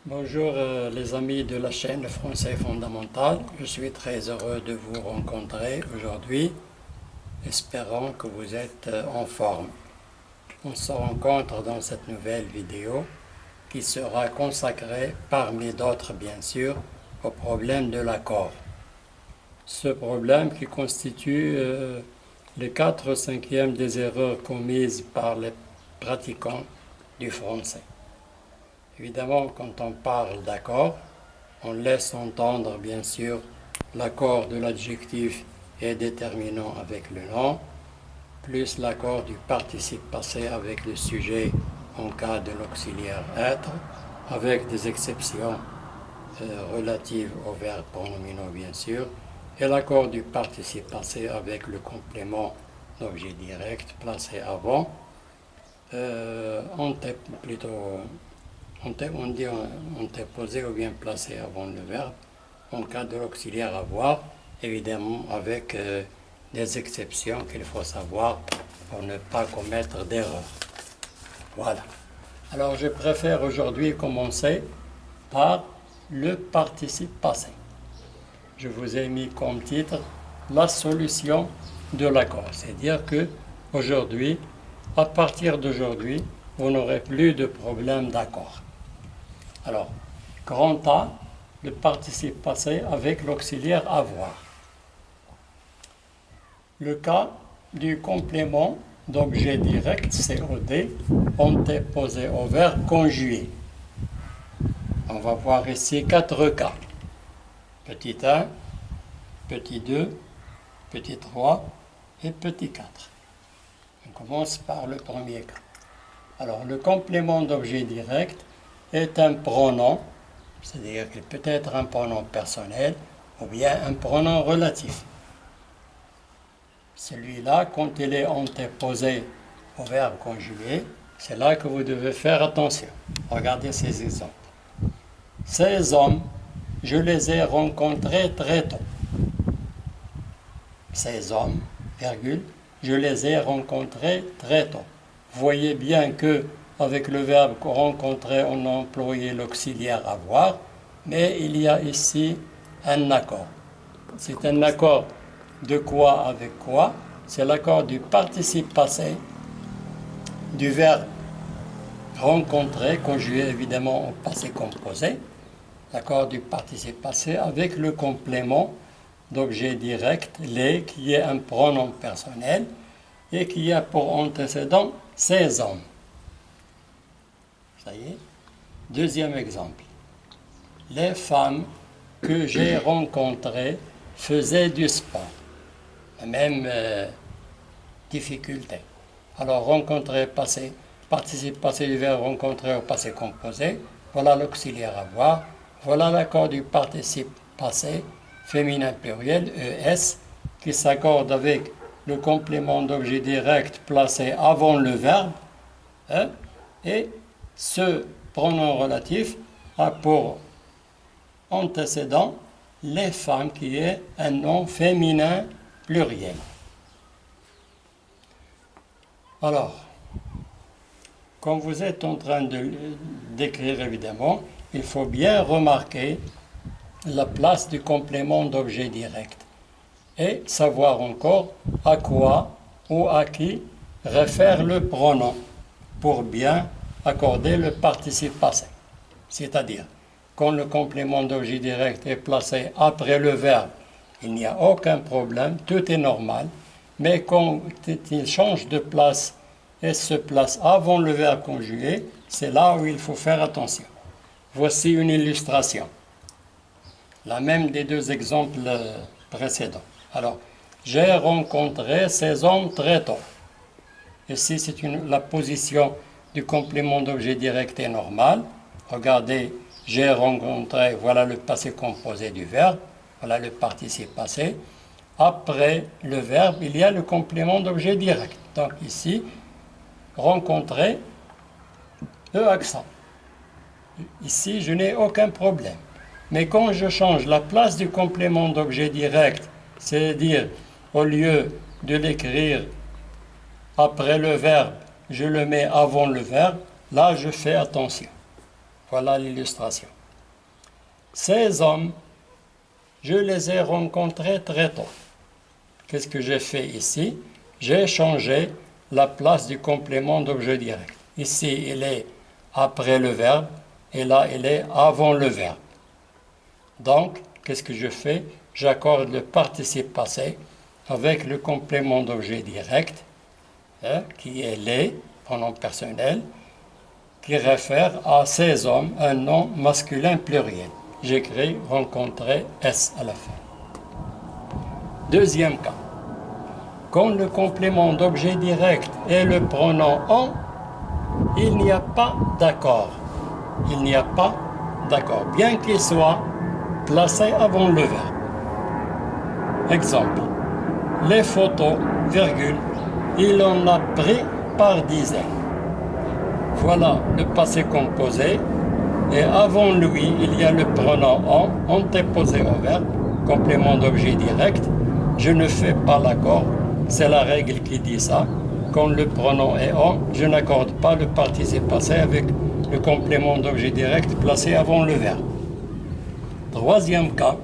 Bonjour les amis de la chaîne Français Fondamental. Je suis très heureux de vous rencontrer aujourd'hui, espérant que vous êtes en forme. On se rencontre dans cette nouvelle vidéo qui sera consacrée, parmi d'autres bien sûr, au problème de l'accord. Ce problème qui constitue les 4/5 des erreurs commises par les pratiquants du français. Évidemment, quand on parle d'accord, on laisse entendre bien sûr l'accord de l'adjectif et déterminant avec le nom, plus l'accord du participe passé avec le sujet en cas de l'auxiliaire être, avec des exceptions relatives aux verbes pronominaux bien sûr, et l'accord du participe passé avec le complément d'objet direct placé avant, on t'est posé ou bien placé avant le verbe, en cas de l'auxiliaire avoir, évidemment avec des exceptions qu'il faut savoir pour ne pas commettre d'erreur. Voilà. Alors je préfère aujourd'hui commencer par le participe passé. Je vous ai mis comme titre la solution de l'accord. C'est-à-dire que aujourd'hui, à partir d'aujourd'hui, vous n'aurez plus de problème d'accord. Alors, grand A, le participe passé avec l'auxiliaire avoir. Le cas du complément d'objet direct, COD, antéposé au verbe conjugué. On va voir ici 4 cas. Petit 1, petit 2, petit 3 et petit 4. On commence par le premier cas. Alors, le complément d'objet direct est un pronom, c'est-à-dire qu'il peut être un pronom personnel ou bien un pronom relatif. Celui-là, quand il est antéposé au verbe conjugué, c'est là que vous devez faire attention. Regardez ces exemples. Ces hommes, je les ai rencontrés très tôt. Ces hommes, virgule, je les ai rencontrés très tôt. Vous voyez bien que avec le verbe rencontrer, on a employé l'auxiliaire avoir, mais il y a ici un accord. C'est un accord de quoi avec quoi? C'est l'accord du participe passé du verbe rencontrer, conjugué évidemment au passé composé, l'accord du participe passé avec le complément d'objet direct, les, qui est un pronom personnel et qui a pour antécédent ces hommes. Ça y est. Deuxième exemple. Les femmes que j'ai rencontrées faisaient du sport. La même difficulté. Alors, rencontrer, passé, participe passé du verbe rencontrer au passé composé. Voilà l'auxiliaire avoir. Voilà l'accord du participe passé, féminin pluriel, ES, qui s'accorde avec le complément d'objet direct placé avant le verbe, hein, et ce pronom relatif a pour antécédent les femmes, qui est un nom féminin pluriel. Alors, quand vous êtes en train d'écrire, évidemment, il faut bien remarquer la place du complément d'objet direct et savoir encore à quoi ou à qui réfère le pronom pour bien accorder le participe passé. C'est-à-dire, quand le complément d'objet direct est placé après le verbe, il n'y a aucun problème, tout est normal, mais quand il change de place et se place avant le verbe conjugué, c'est là où il faut faire attention. Voici une illustration, la même des deux exemples précédents. Alors, j'ai rencontré ces hommes très tôt. Ici, c'est la position du complément d'objet direct est normale. Regardez, j'ai rencontré, voilà le passé composé du verbe, voilà le participe passé. Après le verbe, il y a le complément d'objet direct. Donc ici, rencontrer, accent. Ici, je n'ai aucun problème. Mais quand je change la place du complément d'objet direct, c'est-à-dire au lieu de l'écrire après le verbe, je le mets avant le verbe, là je fais attention. Voilà l'illustration. Ces hommes, je les ai rencontrés très tôt. Qu'est-ce que j'ai fait ici? J'ai changé la place du complément d'objet direct. Ici, il est après le verbe et là, il est avant le verbe. Donc, qu'est-ce que je fais? J'accorde le participe passé avec le complément d'objet direct, qui est les, pronom personnel, qui réfère à ces hommes, un nom masculin pluriel. J'écris rencontrer S à la fin. Deuxième cas. Quand le complément d'objet direct est le pronom on, il n'y a pas d'accord. Il n'y a pas d'accord, bien qu'il soit placé avant le verbe. Exemple. Les photos, virgule, il en a pris par dizaines. Voilà le passé composé. Et avant lui, il y a le pronom on, antéposé au verbe, complément d'objet direct. Je ne fais pas l'accord, c'est la règle qui dit ça. Quand le pronom est on, je n'accorde pas le participe passé avec le complément d'objet direct placé avant le verbe. Troisième cas,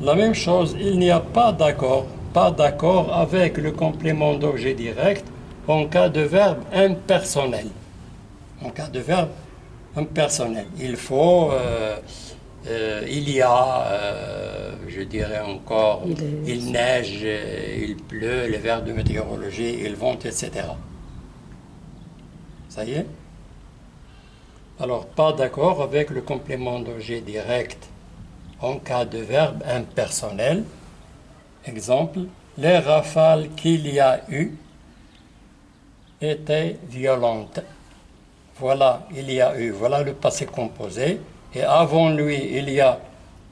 la même chose, il n'y a pas d'accord avec le complément d'objet direct en cas de verbe impersonnel. En cas de verbe impersonnel, il faut, il y a, je dirais encore, il neige, il pleut, les verbes de météorologie, il vente, etc. Ça y est? Alors, pas d'accord avec le complément d'objet direct en cas de verbe impersonnel. Exemple, les rafales qu'il y a eu étaient violentes. Voilà, il y a eu, voilà le passé composé. Et avant lui, il y a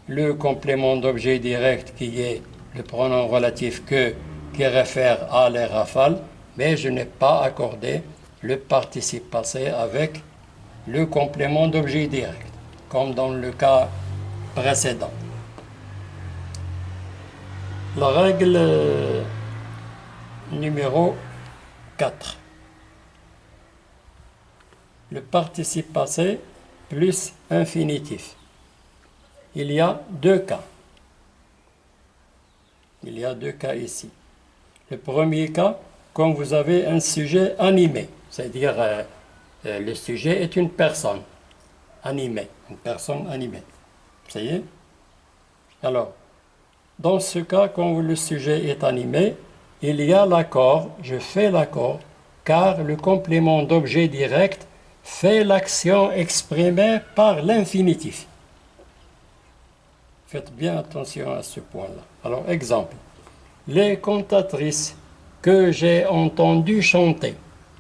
le complément d'objet direct qui est le pronom relatif que, qui réfère à les rafales, mais je n'ai pas accordé le participe passé avec le complément d'objet direct, comme dans le cas précédent. La règle numéro 4. Le participe passé plus infinitif. Il y a deux cas. Il y a deux cas ici. Le premier cas, quand vous avez un sujet animé, c'est-à-dire le sujet est une personne animée, une personne animée. Ça y est? Alors, dans ce cas, quand le sujet est animé, il y a l'accord, je fais l'accord, car le complément d'objet direct fait l'action exprimée par l'infinitif. Faites bien attention à ce point-là. Alors, exemple. Les cantatrices que j'ai entendues chanter.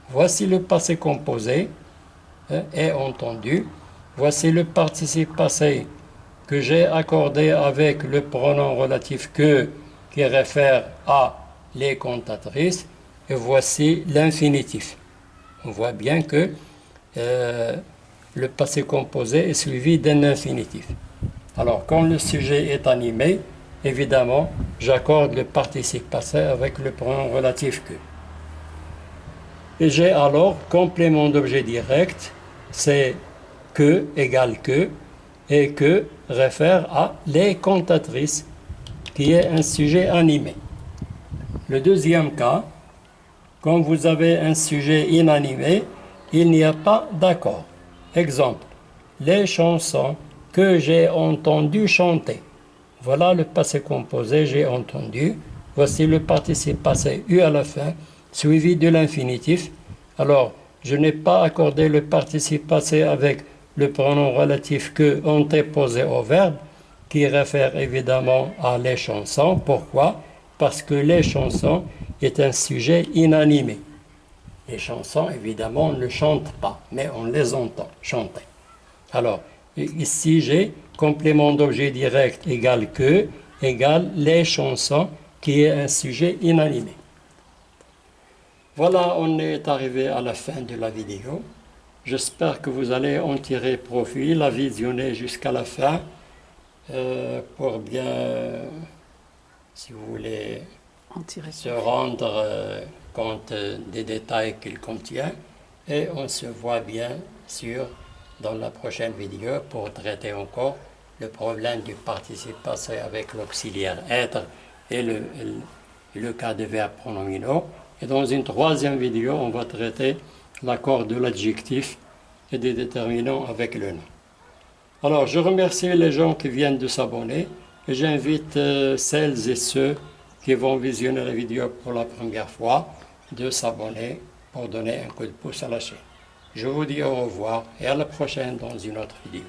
Voici le passé composé, est entendu. Voici le participe passé que j'ai accordé avec le pronom relatif que qui réfère à les cantatrices. Et voici l'infinitif. On voit bien que le passé composé est suivi d'un infinitif. Alors, quand le sujet est animé, évidemment, j'accorde le participe passé avec le pronom relatif que. Et j'ai alors complément d'objet direct, c'est que égale que, et que réfère à les cantatrices, qui est un sujet animé. Le deuxième cas, quand vous avez un sujet inanimé, il n'y a pas d'accord. Exemple, les chansons que j'ai entendu chanter. Voilà le passé composé, j'ai entendu. Voici le participe passé eu à la fin, suivi de l'infinitif. Alors, je n'ai pas accordé le participe passé avec le pronom relatif que antéposé au verbe, qui réfère évidemment à les chansons. Pourquoi? Parce que les chansons est un sujet inanimé. Les chansons, évidemment, on ne chante pas, mais on les entend chanter. Alors, ici, j'ai complément d'objet direct égale que, égale les chansons, qui est un sujet inanimé. Voilà, on est arrivé à la fin de la vidéo. J'espère que vous allez en tirer profit, la visionner jusqu'à la fin, pour bien, si vous voulez, se rendre compte des détails qu'il contient. Et on se voit bien sûr dans la prochaine vidéo pour traiter encore le problème du participe passé avec l'auxiliaire être et le cas des verbes pronominaux. Et dans une troisième vidéo, on va traiter l'accord de l'adjectif et des déterminants avec le nom. Alors, je remercie les gens qui viennent de s'abonner et j'invite celles et ceux qui vont visionner la vidéo pour la première fois de s'abonner pour donner un coup de pouce à la chaîne. Je vous dis au revoir et à la prochaine dans une autre vidéo.